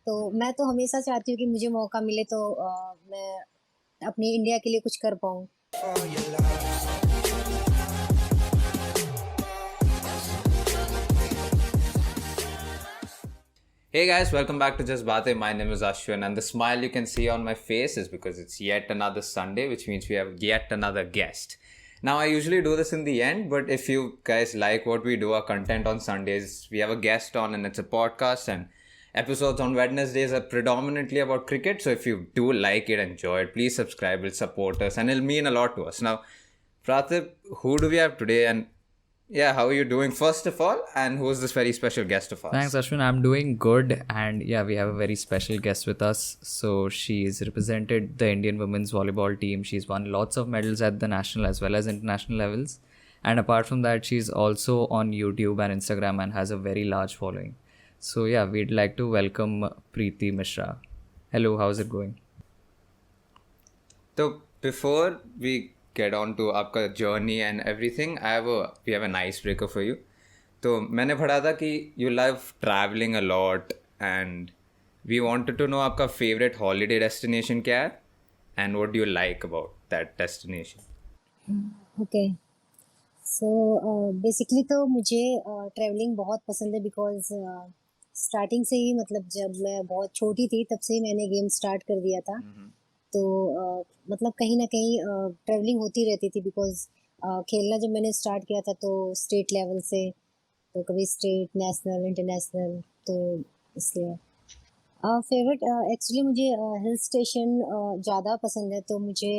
तो मैं तो हमेशा चाहती हूँ कि मुझे मौका मिले तो मैं अपनी इंडिया के लिए कुछ कर पाऊँ। Hey guys, welcome back to Just Baate. My name is Ashwin, and the smile you can see on my face is because it's yet another Sunday, which means we have yet another guest. Now, I usually do this in the end, but if you guys like what we do, our content on Sundays, we have a guest on, and it's a podcast, and episodes on Wednesdays are predominantly about cricket. So if you do like it, enjoy it, please subscribe, it'll support us, and it'll mean a lot to us. Now, Pratip, who do we have today? And yeah, how are you doing, first of all? And who's this very special guest of Thanks, ours? Ashwin. I'm doing good. And yeah, we have a very special guest with us. So she's represented the Indian women's volleyball team. She's won lots of medals at the national as well as international levels. And apart from that, she's also on YouTube and Instagram and has a very large following. So yeah, we'd like to welcome Preeti Mishra. Hello, how's it going? So before we get on to आपका journey and everything, we have an icebreaker for you. तो मैंने पढ़ा था कि you love traveling a lot and we wanted to know आपका favorite holiday destination क्या है and what do you like about that destination? Okay. So basically तो मुझे ट्रैवलिंग बहुत पसंद है बिकॉज़ स्टार्टिंग से ही मतलब जब मैं बहुत छोटी थी तब से ही मैंने गेम स्टार्ट कर दिया था। तो मतलब कहीं न कहीं ट्रैवलिंग होती रहती थी बिकॉज़ खेलना जब मैंने स्टार्ट किया था तो स्टेट लेवल से, तो कभी स्टेट, नेशनल, इंटरनेशनल, तो इसलिए। फेवरेट एक्चुअली मुझे हिल स्टेशन ज़्यादा पसंद है, तो मुझे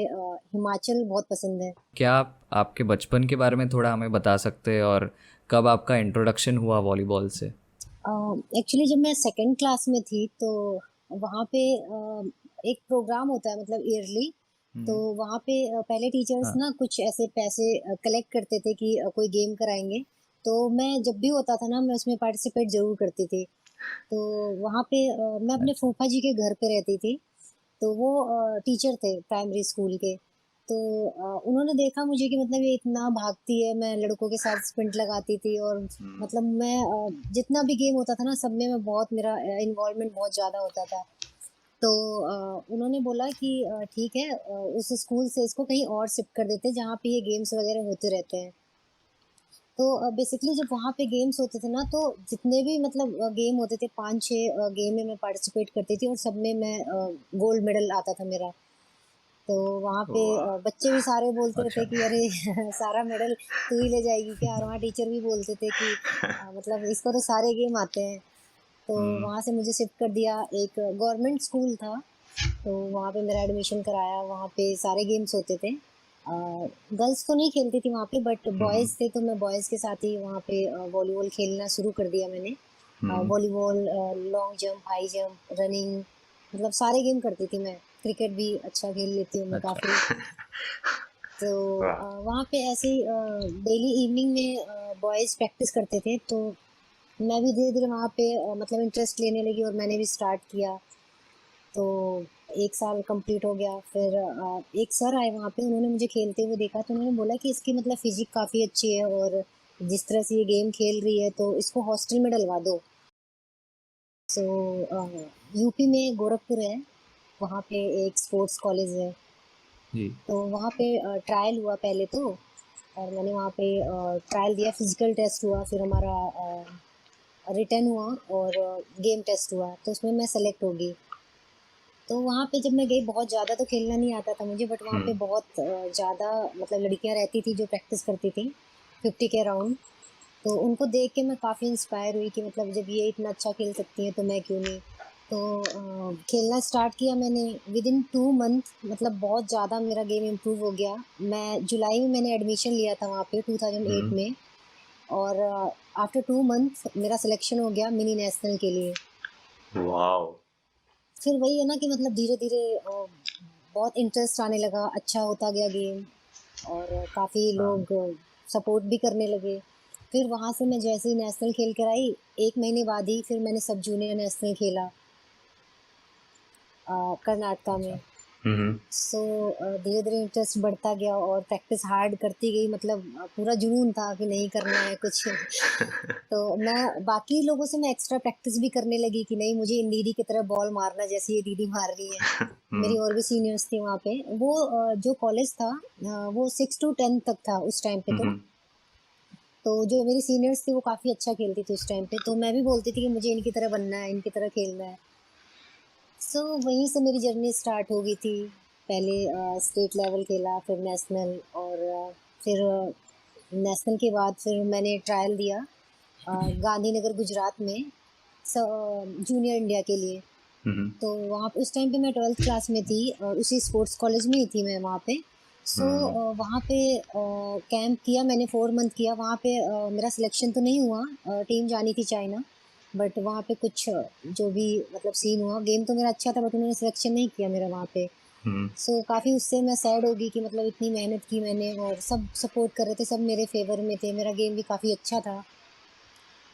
हिमाचल बहुत पसंद है। क्या आप आपके बचपन के बारे में थोड़ा हमें बता सकते हैं और कब आपका इंट्रोडक्शन हुआ वॉलीबॉल से? एक्चुअली जब मैं सेकंड क्लास में थी तो वहाँ पे एक प्रोग्राम होता है मतलब ईयरली, तो वहाँ पे पहले टीचर्स हाँ। ना कुछ ऐसे पैसे कलेक्ट करते थे कि कोई गेम कराएंगे। तो मैं जब भी होता था ना मैं उसमें पार्टिसिपेट ज़रूर करती थी। तो वहाँ पे मैं अपने अच्छा। फूफा जी के घर पे रहती थी। तो वो टीचर थे प्राइमरी स्कूल के। तो उन्होंने देखा मुझे कि मतलब ये इतना भागती है, मैं लड़कों के साथ स्प्रिंट लगाती थी और मतलब मैं जितना भी गेम होता था ना सब में मैं बहुत मेरा इन्वॉल्वमेंट बहुत ज़्यादा होता था। तो उन्होंने बोला कि ठीक है, उस स्कूल से इसको कहीं और शिफ्ट कर देते हैं जहाँ पे ये गेम्स वगैरह होते रहते हैं। तो बेसिकली जब वहाँ पे गेम्स होते थे ना तो जितने भी मतलब गेम होते थे 5-6 गेम में मैं पार्टिसिपेट करती थी और सब में मैं गोल्ड मेडल आता था मेरा। तो वहाँ पे वाह। बच्चे भी सारे बोलते थे अच्छा। कि अरे सारा मेडल तू ही ले जाएगी क्या? और वहाँ टीचर भी बोलते थे कि मतलब इसको तो सारे गेम आते हैं। तो वहाँ से मुझे शिफ्ट कर दिया, एक गवर्नमेंट स्कूल था, तो वहाँ पे मेरा एडमिशन कराया, वहाँ पे सारे गेम्स होते थे। गर्ल्स तो नहीं खेलती थी वहाँ पे बट बॉयज़ थे तो मैं बॉयज़ के साथ ही वहाँ पे वॉलीबॉल खेलना शुरू कर दिया मैंने। Volleyball, long jump, high jump, running, मतलब सारे गेम करती थी मैं। क्रिकेट भी अच्छा खेल लेती हूँ मैं अच्छा। काफ़ी। तो वाह। वहाँ पे ऐसे ही डेली इवनिंग में बॉयज़ प्रैक्टिस करते थे तो मैं भी धीरे-धीरे वहाँ पे मतलब इंटरेस्ट लेने लगी और मैंने भी स्टार्ट किया। तो 1 साल कंप्लीट हो गया, फिर एक सर आए वहाँ पे, उन्होंने मुझे खेलते हुए देखा तो उन्होंने बोला कि इसकी मतलब फ़िज़िक काफ़ी अच्छी है और जिस तरह से ये गेम खेल रही है तो इसको हॉस्टल में डलवा दो। सो यूपी में गोरखपुर है, वहाँ पे एक स्पोर्ट्स कॉलेज है। जी। तो वहाँ पे ट्रायल हुआ पहले तो, और मैंने वहाँ पे ट्रायल दिया, फिज़िकल टेस्ट हुआ, फिर हमारा रिटन हुआ और गेम टेस्ट हुआ, तो उसमें मैं सेलेक्ट हो गई। तो वहाँ पे जब मैं गई बहुत ज़्यादा तो खेलना नहीं आता था मुझे बट वहाँ पे बहुत ज़्यादा मतलब लड़कियाँ रहती थी जो प्रैक्टिस करती थी 50 के अराउंड। तो उनको देख के मैं काफ़ी इंस्पायर हुई कि मतलब जब ये इतना अच्छा खेल सकती हैं तो मैं क्यों नहीं। तो खेलना स्टार्ट किया मैंने, विदिन 2 मंथ मतलब बहुत ज़्यादा मेरा गेम इम्प्रूव हो गया। मैं जुलाई में मैंने एडमिशन लिया था वहाँ पे 2008 में, और आफ्टर 2 मंथ मेरा सिलेक्शन हो गया मिनी नेशनल के लिए। वाओ। फिर वही है ना कि मतलब धीरे-धीरे बहुत इंटरेस्ट आने लगा, अच्छा होता गया गेम और काफ़ी हाँ। लोग सपोर्ट भी करने लगे। फिर वहाँ से मैं जैसे ही नेशनल खेल कर आई, 1 महीने बाद ही फिर मैंने सब जूनियर नेशनल खेला कर्नाटका अच्छा। में। हम्म। सो धीरे धीरे इंटरेस्ट बढ़ता गया और प्रैक्टिस हार्ड करती गई, मतलब पूरा जुनून था कि नहीं करना है कुछ। तो मैं बाकी लोगों से मैं एक्स्ट्रा प्रैक्टिस भी करने लगी कि नहीं, मुझे इन दीदी की तरह बॉल मारना जैसे ये दीदी मार रही है। मेरी और भी सीनियर्स थी वहाँ पे। वो जो कॉलेज था वो 6 to 10 तक था उस टाइम पे। तो जो मेरी सीनियर्स थी वो काफ़ी अच्छा खेलती थी उस टाइम पे, तो मैं भी बोलती थी कि मुझे इनकी तरह बनना है, इनकी तरह खेलना है। सो वहीं से मेरी जर्नी स्टार्ट हो गई थी। पहले स्टेट लेवल खेला, फिर नेशनल, और फिर नेशनल के बाद फिर मैंने ट्रायल दिया गांधीनगर गुजरात में जूनियर इंडिया के लिए। तो वहाँ पे उस टाइम पे मैं 12th क्लास में थी और उसी स्पोर्ट्स कॉलेज में ही थी मैं वहाँ पे। सो वहाँ पे कैंप किया मैंने, 4 मंथ किया वहाँ पे। मेरा सिलेक्शन तो नहीं हुआ, टीम जानी थी चाइना, बट वहाँ पे कुछ जो भी मतलब सीन हुआ, गेम तो मेरा अच्छा था बट उन्होंने सिलेक्शन नहीं किया मेरा वहाँ पे। सो काफ़ी उससे मैं सैड हो गई कि मतलब इतनी मेहनत की मैंने और सब सपोर्ट कर रहे थे, सब मेरे फेवर में थे, मेरा गेम भी काफ़ी अच्छा था,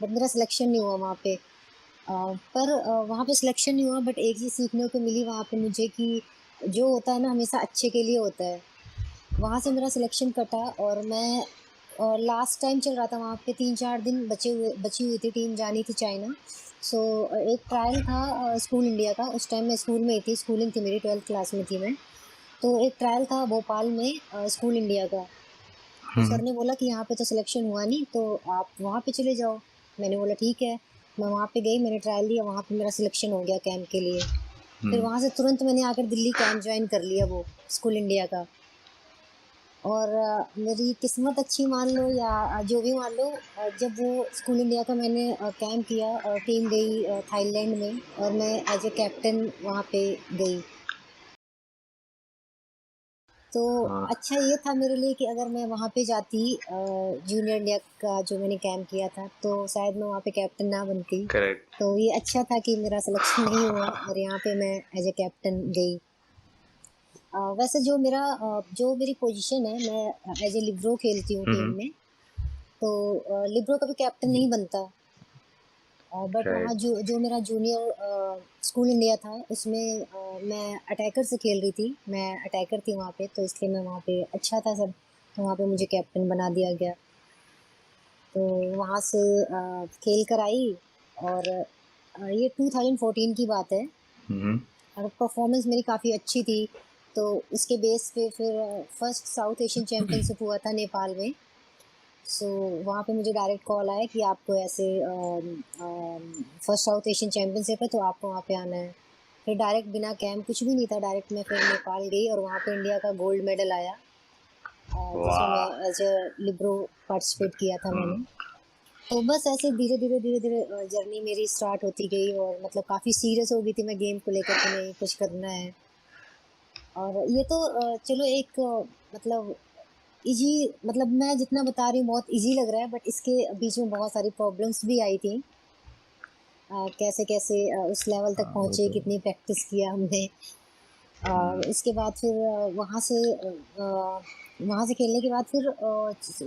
बट मेरा सिलेक्शन नहीं हुआ वहाँ पे। पर वहाँ पे सिलेक्शन नहीं हुआ, बट एक चीज़ सीखने को मिली वहाँ पे मुझे कि जो होता है ना हमेशा अच्छे के लिए होता है। वहाँ से मेरा सिलेक्शन कटा और मैं लास्ट टाइम चल रहा था वहाँ पे, 3-4 दिन बची हुई थी, टीम जानी थी चाइना। सो एक ट्रायल था स्कूल इंडिया का। उस टाइम मैं स्कूल में ही थी, स्कूलिंग थी मेरी, 12th क्लास में थी मैं। तो एक ट्रायल था भोपाल में स्कूल इंडिया का। तो सर ने बोला कि यहाँ पे तो सिलेक्शन हुआ नहीं, तो आप वहाँ पे चले जाओ। मैंने बोला ठीक है। मैं वहाँ पे गई, मैंने ट्रायल दिया, वहाँ पे मेरा सिलेक्शन हो गया कैंप के लिए। फिर वहाँ से तुरंत मैंने आकर दिल्ली कैंप ज्वाइन कर लिया, वो स्कूल इंडिया का। और मेरी किस्मत अच्छी मान लो या जो भी मान लो, जब वो स्कूल इंडिया का मैंने कैंप किया, टीम गई थाईलैंड में और मैं एज ए कैप्टन वहाँ पे गई। तो अच्छा ये था मेरे लिए कि अगर मैं वहाँ पे जाती जूनियर इंडिया का जो मैंने कैंप किया था, तो शायद मैं वहाँ पे कैप्टन ना बनती। करेक्ट। तो ये अच्छा था कि मेरा सिलेक्शन नहीं हुआ और यहाँ पे मैं एज ए कैप्टन गई। वैसे जो मेरी पोजीशन है, मैं एज ए लिब्रो खेलती हूँ टीम में। तो लिब्रो कभी कैप्टन नहीं बनता, बट वहाँ राइट। जो मेरा जूनियर स्कूल इंडिया था उसमें मैं अटैकर से खेल रही थी, मैं अटैकर थी वहाँ पे, तो इसलिए मैं वहाँ पे अच्छा था सब, तो वहाँ पे मुझे कैप्टन बना दिया गया। तो वहाँ से खेल कर आई और ये 2014 की बात है और परफॉर्मेंस मेरी काफ़ी अच्छी थी। तो उसके बेस पे फिर फर्स्ट साउथ एशियन चैम्पियनशिप हुआ था नेपाल में। सो वहाँ पे मुझे डायरेक्ट कॉल आया कि आपको ऐसे फर्स्ट साउथ एशियन चैम्पियनशिप है तो आपको वहाँ पे आना है। फिर डायरेक्ट बिना कैंप, कुछ भी नहीं था, डायरेक्ट मैं फिर नेपाल गई और वहाँ पे इंडिया का गोल्ड मेडल आया, जिसमें वाह। मैं एज ए लिब्रो पार्टिसिपेट किया था मैंने। तो बस ऐसे धीरे धीरे जर्नी मेरी स्टार्ट होती गई और मतलब काफ़ी सीरियस हो गई थी मैं गेम को लेकर कि नहीं कुछ करना है। और ये तो चलो एक मतलब इजी, मतलब मैं जितना बता रही हूँ बहुत इजी लग रहा है, बट इसके बीच में बहुत सारी प्रॉब्लम्स भी आई थी। कैसे कैसे उस लेवल तक हाँ वो पहुँचे, तो है। कितनी प्रैक्टिस किया हमने। इसके बाद फिर वहाँ से खेलने के बाद फिर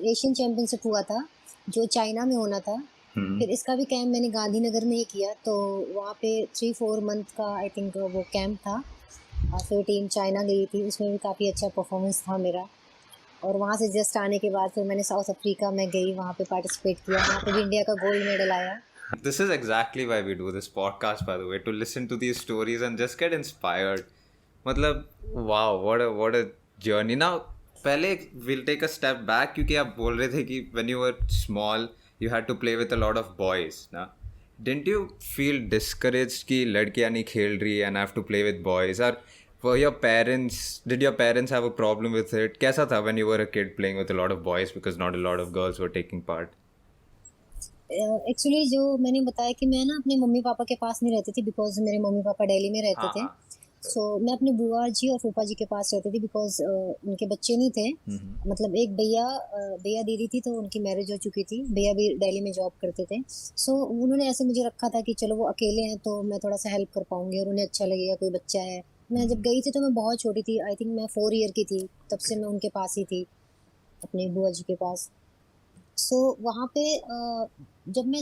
एशियन चैम्पियनशिप हुआ था जो चाइना में होना था। फिर इसका भी कैंप मैंने गांधीनगर में ही किया, तो वहाँ पे 3-4 मंथ का आई थिंक वो कैंप था। फिर टीम चाइना गई थी, उसमें भी काफ़ी अच्छा परफॉर्मेंस था मेरा। और वहाँ से जस्ट आने के बाद फिर मैंने साउथ अफ्रीका में गई, वहाँ पे पार्टिसिपेट किया, वहाँ पे भी इंडिया का गोल्ड मेडल आया। This is exactly why we do this podcast, by the way, to listen to these stories and just get inspired. मतलब wow, what a journey. Now, पहले we'll take a step back क्योंकि आप बोल रहे थे कि when you were small, you had to play with a lot of boys, ना? Didn't you feel discouraged कि लड़कियाँ नहीं खेल रही and I have to play with boys? Or were your parents, did your parents have a problem with it? कैसा था when you were a kid playing with a lot of boys because not a lot of girls were taking part? Actually जो मैंने बताया कि मैं ना अपने mummy papa के पास नहीं रहती थी, बिकॉज मेरे मम्मी पापा दिल्ली में रहते हाँ थे। हाँ। सो मैं अपने बुआ जी और फूफा जी के पास रहती थी, बिकॉज उनके बच्चे नहीं थे। मतलब एक भैया दीदी थी, तो उनकी मैरिज हो चुकी थी, भैया भी दिल्ली में जॉब करते थे। सो उन्होंने ऐसे मुझे रखा था कि चलो वो अकेले हैं तो मैं थोड़ा सा हेल्प कर पाऊंगी और उन्हें अच्छा लगेगा कोई बच्चा है। मैं जब गई थी तो मैं बहुत छोटी थी, आई थिंक मैं 4 ईयर की थी, तब से मैं उनके पास ही थी, अपने बुआ जी के पास। सो वहाँ पे जब मैं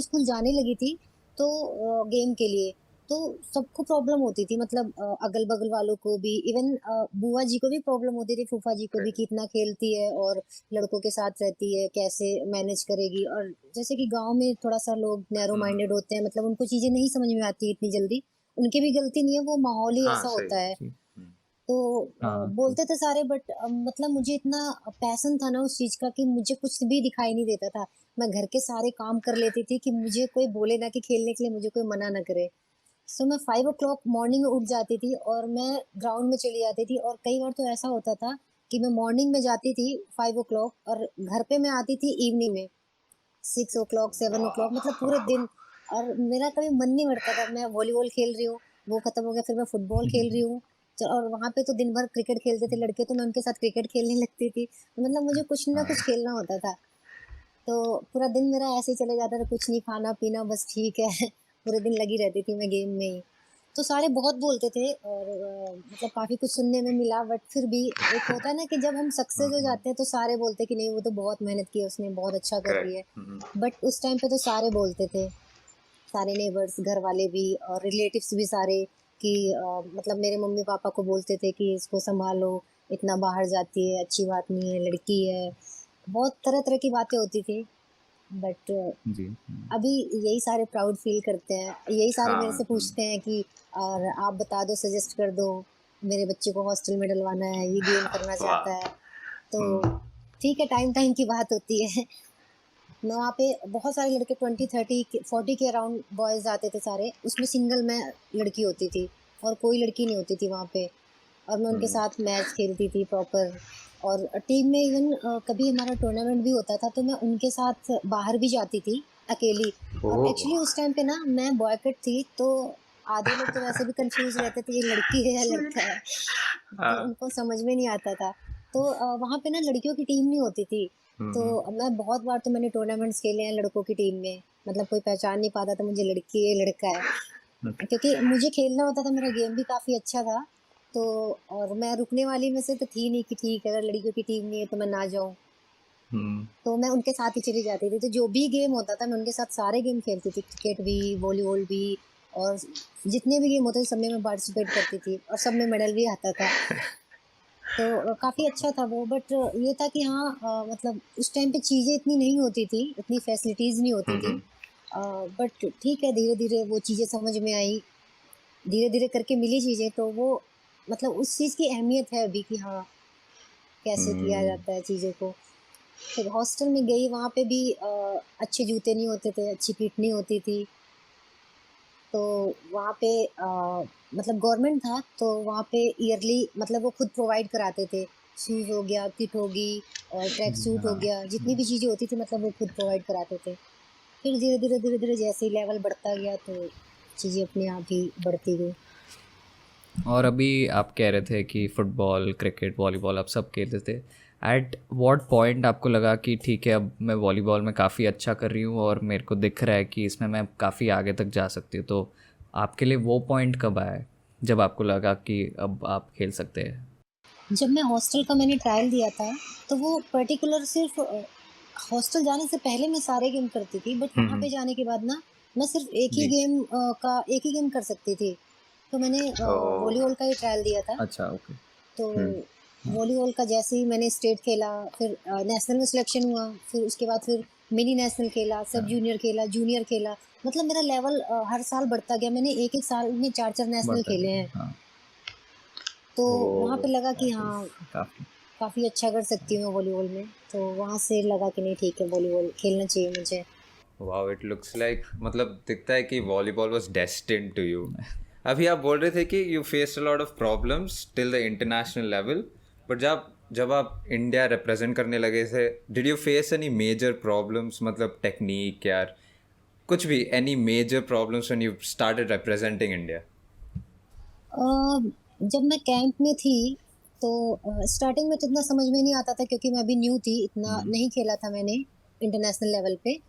स्कूल जाने लगी थी तो गेम के लिए, तो सबको प्रॉब्लम होती थी, मतलब अगल बगल वालों को भी, इवन बुआ जी को भी प्रॉब्लम होती थी, फूफा जी को भी, कि इतना खेलती है और लड़कों के साथ रहती है, कैसे मैनेज करेगी। और जैसे कि गांव में थोड़ा सा लोग नैरो माइंडेड होते हैं, मतलब उनको चीजें नहीं समझ में आती इतनी जल्दी, उनकी भी गलती नहीं है, वो माहौल ही हाँ ऐसा सही होता है। जी। तो हाँ तो बोलते थे सारे, बट मतलब मुझे इतना पैशन था ना उस चीज का कि मुझे कुछ भी दिखाई नहीं देता था। मैं घर के सारे काम कर लेती थी कि मुझे कोई बोले ना कि खेलने के लिए मुझे कोई मना ना करे। सो मैं 5 o'clock मॉर्निंग में उठ जाती थी और मैं ग्राउंड में चली जाती थी। और कई बार तो ऐसा होता था कि मैं मॉर्निंग में जाती थी 5 o'clock और घर पे मैं आती थी इवनिंग में 6 o'clock 7 o'clock, मतलब पूरे दिन। और मेरा कभी मन नहीं भरता था, मैं वॉलीबॉल खेल रही हूँ, वो खत्म हो गया, फिर मैं फुटबॉल खेल रही हूँ। और वहां पे तो दिन भर क्रिकेट खेलते थे लड़के, तो मैं उनके साथ क्रिकेट खेलने लगती थी। मतलब मुझे कुछ ना कुछ खेलना होता था। तो पूरा दिन मेरा ऐसे ही चले जाता था, कुछ नहीं, खाना पीना बस, ठीक है। पूरे दिन लगी रहती थी मैं गेम में ही। तो सारे बहुत बोलते थे और मतलब काफी कुछ सुनने में मिला, बट फिर भी एक होता है ना कि जब हम सक्सेस हो जाते हैं तो सारे बोलते हैं कि नहीं, वो तो बहुत मेहनत की है उसने, बहुत अच्छा कर रही है। करेक्ट। बट उस टाइम पे तो सारे बोलते थे, सारे नेबर्स, घर वाले भी और रिलेटिव्स भी सारे, कि मतलब मेरे मम्मी पापा को बोलते थे कि इसको संभालो, इतना बाहर जाती है, अच्छी बात नहीं है, लड़की है। बहुत तरह तरह की बातें होती थी। बट जी। अभी यही सारे प्राउड फील करते हैं, यही सारे मेरे से हाँ पूछते हैं कि और आप बता दो, सजेस्ट कर दो, मेरे बच्चे को हॉस्टल में डलवाना है, ये गेम करना वाह। चाहता है। तो ठीक है, टाइम टाइम की बात होती है। मैं वहाँ पे बहुत सारे लड़के 20 30 40 के अराउंड बॉयज आते थे सारे, उसमें सिंगल मैं लड़की होती थी और कोई लड़की नहीं होती थी वहाँ पे। और मैं उनके साथ मैच खेलती थी प्रॉपर। और टीम में इवन कभी हमारा टूर्नामेंट भी होता था तो मैं उनके साथ बाहर भी जाती थी अकेली। और एक्चुअली ओह उस टाइम पे ना मैं बॉयकट थी, तो आधे लोग तो वैसे भी कंफ्यूज रहते थे, ये लड़की है या लड़का है। तो उनको समझ में नहीं आता था। तो वहाँ पे ना लड़कियों की टीम नहीं होती थी। तो मैं बहुत बार, तो मैंने टूर्नामेंट्स खेले हैं लड़कों की टीम में, मतलब कोई पहचान नहीं पाता था मुझे, लड़की है लड़का है। क्योंकि मुझे खेलना होता था, मेरा गेम भी काफ़ी अच्छा था। तो और मैं रुकने वाली में से तो थी नहीं कि ठीक है, अगर लड़कियों की टीम नहीं है तो मैं ना जाऊँ। तो मैं उनके साथ ही चली जाती थी। तो जो भी गेम होता था मैं उनके साथ सारे गेम खेलती थी, क्रिकेट भी, वॉलीबॉल भी, और जितने भी गेम होते थे सब में मैं पार्टिसिपेट करती थी और सब में मेडल भी आता था। तो काफ़ी अच्छा था वो। बट ये था कि हाँ, मतलब उस टाइम पे चीज़ें इतनी नहीं होती थी, इतनी फैसिलिटीज़ नहीं होती थी। बट ठीक है, धीरे-धीरे वो चीज़ें समझ में आई, धीरे-धीरे करके मिली चीज़ें, तो वो मतलब उस चीज़ की अहमियत है अभी कि हाँ, कैसे किया जाता है चीज़ों को। फिर हॉस्टल में गई, वहाँ पे भी अच्छे जूते नहीं होते थे, अच्छी किट नहीं होती थी। तो वहाँ पे मतलब गवर्नमेंट था, तो वहाँ पे ईयरली मतलब वो खुद प्रोवाइड कराते थे। शूज़ हो गया, किट होगी और ट्रैक सूट हो गया, जितनी भी चीज़ें होती थी मतलब वो खुद प्रोवाइड कराते थे। फिर धीरे-धीरे जैसे ही लेवल बढ़ता गया तो चीज़ें अपने आप ही बढ़ती गई। और अभी आप कह रहे थे कि फुटबॉल, क्रिकेट, वॉलीबॉल आप सब खेलते थे। एट व्हाट पॉइंट आपको लगा कि ठीक है, अब मैं वॉलीबॉल में काफ़ी अच्छा कर रही हूँ और मेरे को दिख रहा है कि इसमें मैं काफ़ी आगे तक जा सकती हूँ? तो आपके लिए वो पॉइंट कब आया जब आपको लगा कि अब आप खेल सकते हैं? जब मैं हॉस्टल का मैंने ट्रायल दिया था, तो वो पर्टिकुलर सिर्फ़ हॉस्टल जाने से पहले मैं सारे गेम करती थी, बट वहाँ पे जाने के बाद ना मैं सिर्फ़ जी। एक ही गेम कर सकती थी। तो मैंने ओह वॉलीबॉल का ही ट्रायल दिया था। अच्छा, ओके। तो हम्म हाँ। वॉलीबॉल का जैसे ही मैंने स्टेट खेला, फिर नेशनल में सिलेक्शन हुआ, फिर उसके बाद फिर मिनी नेशनल खेला, सब हाँ, जूनियर खेला, जूनियर खेला। मतलब मेरा लेवल हर साल बढ़ता गया। मैंने एक-एक साल में 4-4 नेशनल बढ़ता खेले हैं। गया। हाँ। तो वहाँ पे ओह लगा कि दैट इज़ हाँ, काफ़ी। काफ़ी अच्छा कर सकती हूँ मैं वॉलीबॉल में। तो वहाँ से लगा कि नहीं, ठीक है, वॉलीबॉल खेलना चाहिए मुझे। वाओ इट लुक्स लाइक मतलब दिखता है कि volleyball was destined to you. अभी आप बोल रहे थे कि you faced a lot of problems till the international level, but जब जब आप इंडिया रिप्रेजेंट करने लगे थे, did you face any major problems, मतलब टेक्निक यार कुछ भी, any major problems when you started representing India? Uh, जब मैं कैंप में थी तो स्टार्टिंग में तो इतना समझ में नहीं आता था क्योंकि मैं अभी न्यू थी, इतना नहीं खेला था मैंने इंटरनेशनल लेवल पे।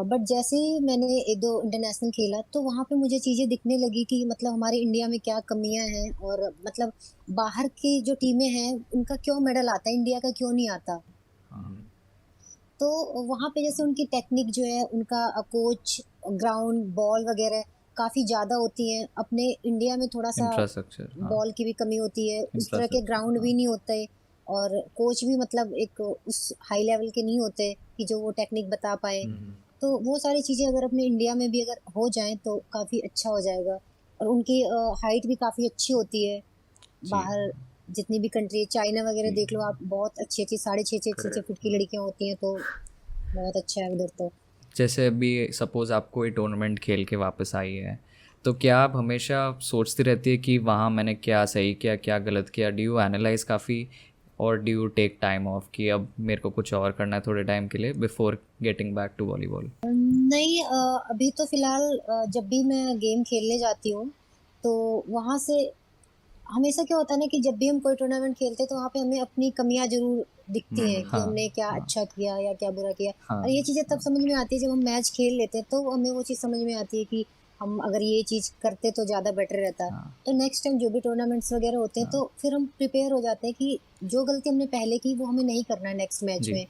बट जैसे ही मैंने 1-2 इंटरनेशनल खेला तो वहाँ पे मुझे चीज़ें दिखने लगी कि मतलब हमारे इंडिया में क्या कमियाँ हैं, और मतलब बाहर की जो टीमें हैं उनका क्यों मेडल आता है, इंडिया का क्यों नहीं आता। हाँ। तो वहाँ पे जैसे उनकी टेक्निक जो है, उनका कोच, ग्राउंड, बॉल वगैरह, काफ़ी ज़्यादा होती हैं। अपने इंडिया में थोड़ा सा इंफ्रास्ट्रक्चर, हाँ, बॉल की भी कमी होती है, उस तरह के इंफ्रास्ट्रक्चर, ग्राउंड हाँ, भी नहीं होते, और कोच भी मतलब एक उस हाई लेवल के नहीं होते कि जो वो टेक्निक बता पाए। तो वो सारी चीज़ें अगर अपने इंडिया में भी अगर हो जाएँ तो काफ़ी अच्छा हो जाएगा। और उनकी हाइट भी काफ़ी अच्छी होती है। जी, बाहर जितनी भी कंट्री है, चाइना वगैरह जी, देख लो आप, बहुत अच्छी-अच्छी 6.5 फीट की लड़कियाँ होती हैं, तो बहुत अच्छा है उधर तो। जैसे अभी सपोज़ आप कोई टूर्नामेंट खेल के वापस आई है, तो क्या आप हमेशा सोचती रहती है कि वहाँ मैंने क्या सही किया, क्या गलत किया? डू यू एनालाइज़ काफ़ी, और do you take time off कि अब मेरे को कुछ और करना है थोड़े टाइम के लिए before getting back to volleyball? नहीं, अभी तो फ़िलहाल जब भी मैं गेम खेलने जाती हूँ, तो वहाँ से हमेशा क्या होता है ना कि जब भी हम कोई टूर्नामेंट खेलते हैं तो वहाँ पे हमें अपनी कमियाँ ज़रूर दिखती हैं कि हाँ, हमने क्या हाँ, अच्छा किया या क्या बुरा किया। हाँ, और ये चीज़ें तब हाँ, समझ में आती है जब हम मैच खेल लेते हैं, तो हमें वो चीज़ समझ में आती है कि हम अगर ये चीज़ करते तो ज़्यादा बेटर रहता। हाँ, तो नेक्स्ट टाइम जो भी टूर्नामेंट्स वगैरह होते हैं, हाँ, तो फिर हम प्रिपेयर हो जाते हैं कि जो गलती हमने पहले की वो हमें नहीं करना है नेक्स्ट मैच जी, में।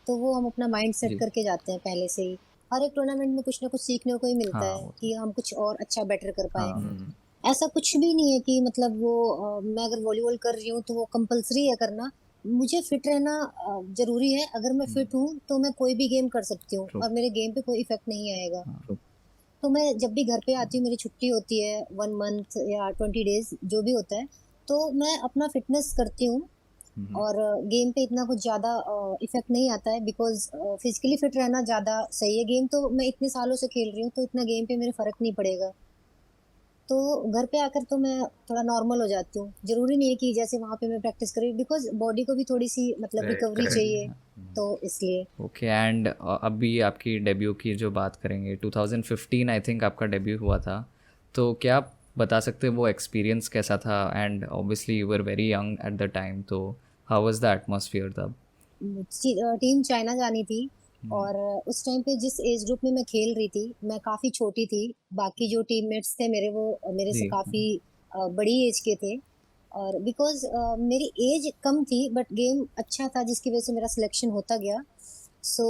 तो वो हम अपना माइंड सेट जी, करके जाते हैं पहले से ही। हर एक टूर्नामेंट में कुछ ना कुछ सीखने को ही मिलता हाँ, है वो तो, कि हम कुछ और अच्छा बेटर कर पाएँ। हाँ, ऐसा कुछ भी नहीं है कि मतलब वो मैं अगर वॉलीबॉल कर रही हूँ तो वो कंपल्सरी है करना। मुझे फिट रहना ज़रूरी है। अगर मैं फिट हूँ तो मैं कोई भी गेम कर सकती हूँ ट्रू, और मेरे गेम पे कोई इफ़ेक्ट नहीं आएगा। हाँ, तो मैं जब भी घर पे आती हूँ, मेरी छुट्टी होती है 1 मंथ या 20 डेज़ जो भी होता है, तो मैं अपना फ़िटनेस करती हूँ। और गेम पे इतना कुछ ज़्यादा इफ़ेक्ट नहीं आता है, बिकॉज़ फिज़िकली फिट रहना ज़्यादा सही है। गेम तो मैं इतने सालों से खेल रही हूँ, तो इतना गेम पे मेरे फ़र्क नहीं पड़ेगा। तो घर पे आकर तो मैं थोड़ा नॉर्मल हो जाती हूँ। ज़रूरी नहीं है कि जैसे वहाँ पे मैं प्रैक्टिस कर रही हूँ, बिकॉज़ बॉडी को भी थोड़ी-सी मतलब रिकवरी चाहिए, तो इसलिए। ओके। एंड अभी आपकी डेब्यू की जो बात करेंगे, 2015 आई थिंक आपका डेब्यू हुआ था, तो क्या आप बता सकते हैं वो एक्सपीरियंस कैसा था? And obviously you were very young at the time, तो हाउ वाज द एटमॉस्फेयर तब? टीम चाइना जानी थी, और उस टाइम पे जिस एज ग्रुप में मैं खेल रही थी, मैं काफ़ी छोटी थी। बाकी जो टीममेट्स थे मेरे, वो मेरे से जी, काफ़ी बड़ी एज के थे। और बिकॉज़ मेरी एज कम थी बट गेम अच्छा था, जिसकी वज़ह से मेरा सिलेक्शन होता गया। सो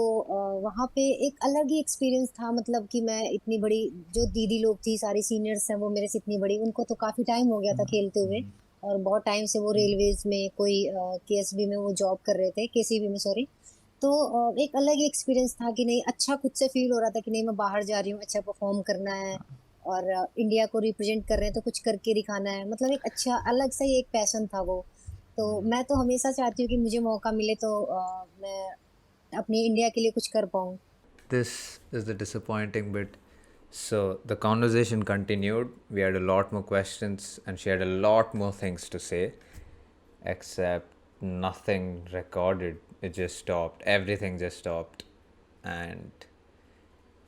वहाँ पे एक अलग ही एक्सपीरियंस था, मतलब कि मैं इतनी बड़ी, जो दीदी लोग थी, सारी सीनियर्स हैं वो मेरे से इतनी बड़ी, उनको तो काफ़ी टाइम हो गया था खेलते हुए, और बहुत टाइम से वो रेलवेज़ में कोई केएसबी में वो जॉब कर रहे थे, केसीबी में सॉरी। तो एक अलग ही एक्सपीरियंस था कि नहीं, अच्छा खुद से फ़ील हो रहा था कि नहीं, मैं बाहर जा रही हूँ, अच्छा परफ़ॉर्म करना है, और इंडिया को रिप्रेज़ेंट कर रहे हैं तो कुछ करके दिखाना है। मतलब एक अच्छा अलग सा ही एक पैशन था वो। तो मैं तो हमेशा चाहती हूँ कि मुझे मौका मिले तो मैं अपनी इंडिया के लिए कुछ कर पाऊँ। This is the disappointing bit. So the conversation continued. We had a lot more questions, and she had a lot more things to say, except nothing recorded. It just stopped. Everything just stopped. And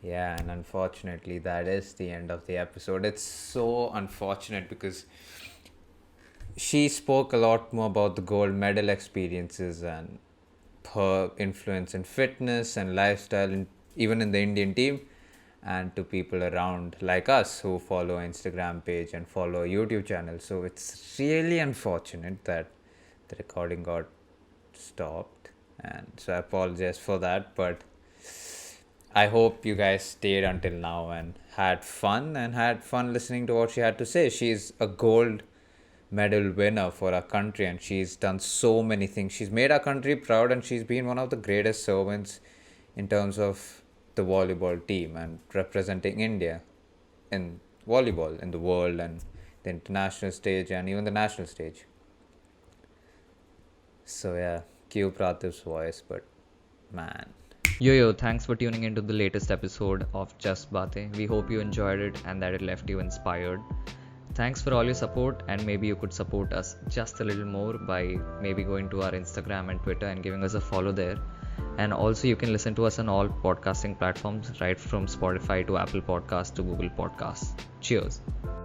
yeah, and unfortunately, that is the end of the episode. It's so unfortunate because she spoke a lot more about the gold medal experiences and her influence in fitness and lifestyle, even in the Indian team, and to people around like us who follow Instagram page and follow YouTube channel. So it's really unfortunate that the recording got stopped, and so I apologize for that. But I hope you guys stayed until now and had fun listening to what she had to say. She's a gold medal winner for our country, and she's done so many things. She's made our country proud, and she's been one of the greatest servants in terms of the volleyball team and representing India in volleyball in the world and the international stage and even the national stage. So yeah, cue Prathip's voice, but man. Yo, thanks for tuning into the latest episode of Just Batein. We hope you enjoyed it and that it left you inspired. Thanks for all your support, and maybe you could support us just a little more by maybe going to our Instagram and Twitter and giving us a follow there. And also, you can listen to us on all podcasting platforms, right from Spotify to Apple Podcasts to Google Podcasts. Cheers.